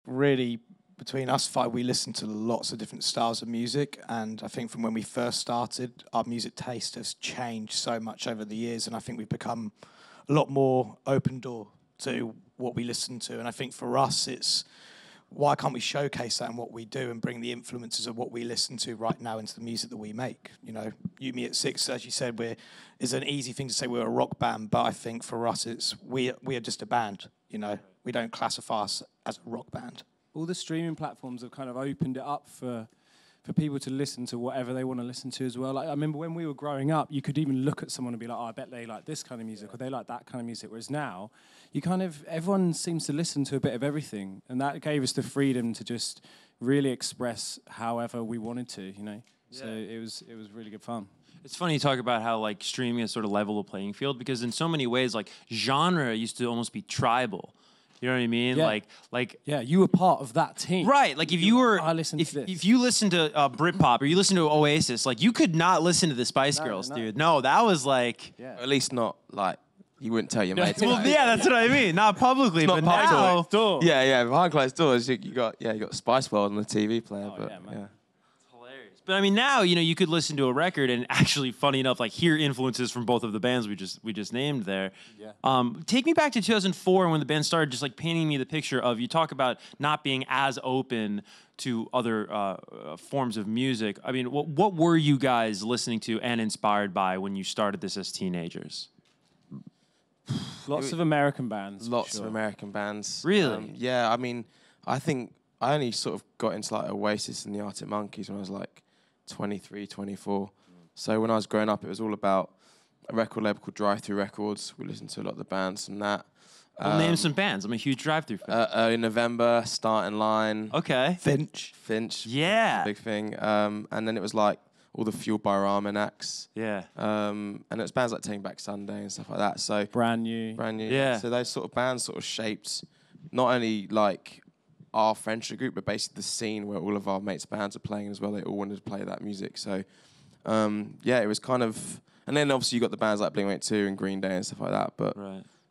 really between us five, we listen to lots of different styles of music, and I think from when we first started, our music taste has changed so much over the years, and I think we've become a lot more open door to what we listen to. And I think for us, it's why can't we showcase that in what we do and bring the influences of what we listen to right now into the music that we make? You know, You Me at Six, as you said, is an easy thing to say we're a rock band, but I think for us, we are just a band. You know, we don't classify us as a rock band. All the streaming platforms have kind of opened it up for people to listen to whatever they want to listen to as well. Like I remember when we were growing up, you could even look at someone and be like, oh, I bet they like this kind of music or they like that kind of music. Whereas now, everyone seems to listen to a bit of everything. And that gave us the freedom to just really express however we wanted to, you know? Yeah. So it was really good fun. It's funny you talk about how like streaming has sort of leveled the playing field, because in so many ways, like genre used to almost be tribal. You know what I mean? Yeah. Like yeah, you were part of that team. Right. Like if you were, I listened to this. If you listened to Britpop or you listened to Oasis, like you could not listen to the Spice Girls, dude. No, that was like, at least not like you wouldn't tell your mates. Well, yeah, that's what I mean. Not publicly, but now. Yeah, behind closed doors, you got Spice World on the TV player. Oh, yeah. But I mean, now you could listen to a record and actually, funny enough, like hear influences from both of the bands we just named there. Yeah. Take me back to 2004 when the band started, just like painting me the picture of, you talk about not being as open to other forms of music. I mean, what were you guys listening to and inspired by when you started this as teenagers? Lots of American bands. Lots of American bands. Really? Yeah. I mean, I think I only sort of got into like Oasis and the Arctic Monkeys when I was like 23, 24. So when I was growing up, it was all about a record label called Drive Through Records. We listened to a lot of the bands from that. Well, name some bands. I'm a huge Drive Through fan. Early November, Starting Line. Okay. Finch. Yeah. Big thing. And then it was like all the Fueled by Ramen acts. Yeah. And it was bands like Taking Back Sunday and stuff like that. So Brand New. Yeah. So those sort of bands sort of shaped not only like our friendship group, but basically the scene where all of our mates' bands are playing as well. They all wanted to play that music. So, it was kind of... And then obviously you got the bands like Blink-182 and Green Day and stuff like that. But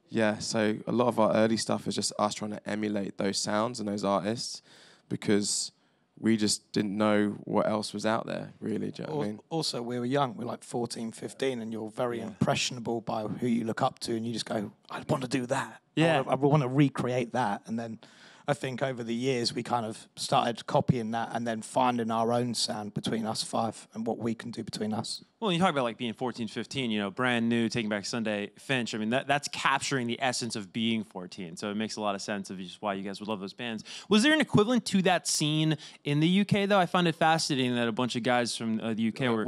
yeah, so a lot of our early stuff is just us trying to emulate those sounds and those artists, because we just didn't know what else was out there, really. Do you know what I mean? Also, we were young. We were like 14, 15, and you're very impressionable by who you look up to, and you just go, I want to do that. Yeah. I want to recreate that. And then I think over the years we kind of started copying that and then finding our own sound between us five and what we can do between us. Well, you talk about like being 14, 15, Brand New, Taking Back Sunday, Finch. I mean, that's capturing the essence of being 14. So it makes a lot of sense of just why you guys would love those bands. Was there an equivalent to that scene in the UK, though? I find it fascinating that a bunch of guys from the UK were...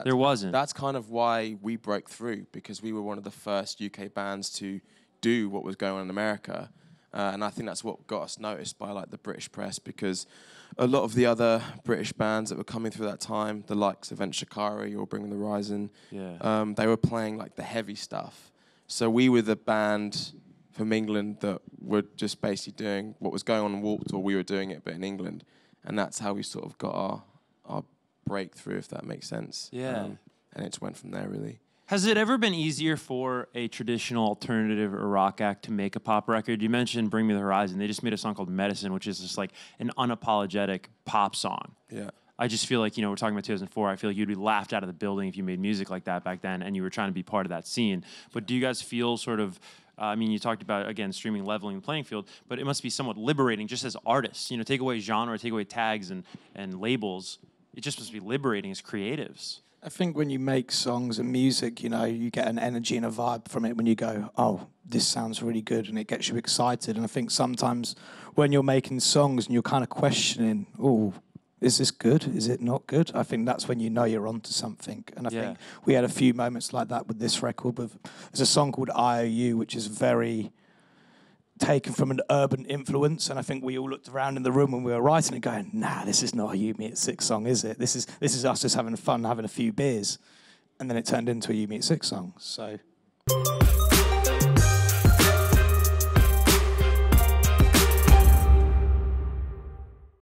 There wasn't. That's kind of why we broke through, because we were one of the first UK bands to do what was going on in America. And I think that's what got us noticed by like the British press, because a lot of the other British bands that were coming through that time, the likes of Ent Shikari or Bring the Horizon, they were playing like the heavy stuff. So we were the band from England that were just basically doing what was going on in Warped Tour. We were doing it, but in England, and that's how we sort of got our breakthrough, if that makes sense. Yeah. And it just went from there, really. Has it ever been easier for a traditional alternative or rock act to make a pop record? You mentioned Bring Me the Horizon. They just made a song called Medicine, which is just like an unapologetic pop song. Yeah. I just feel like, we're talking about 2004. I feel like you'd be laughed out of the building if you made music like that back then and you were trying to be part of that scene. But do you guys feel sort of, you talked about, again, streaming leveling the playing field, but it must be somewhat liberating just as artists. Take away genre, take away tags and labels. It just must be liberating as creatives. I think when you make songs and music, you get an energy and a vibe from it when you go, oh, this sounds really good, and it gets you excited. And I think sometimes when you're making songs and you're kind of questioning, oh, is this good? Is it not good? I think that's when you're onto something. And I think we had a few moments like that with this record. There's a song called IOU, which is very taken from an urban influence, and I think we all looked around in the room when we were writing and going, nah, this is not a You Me at Six song, is it? This is us just having fun, having a few beers. And then it turned into a You Me at Six song. So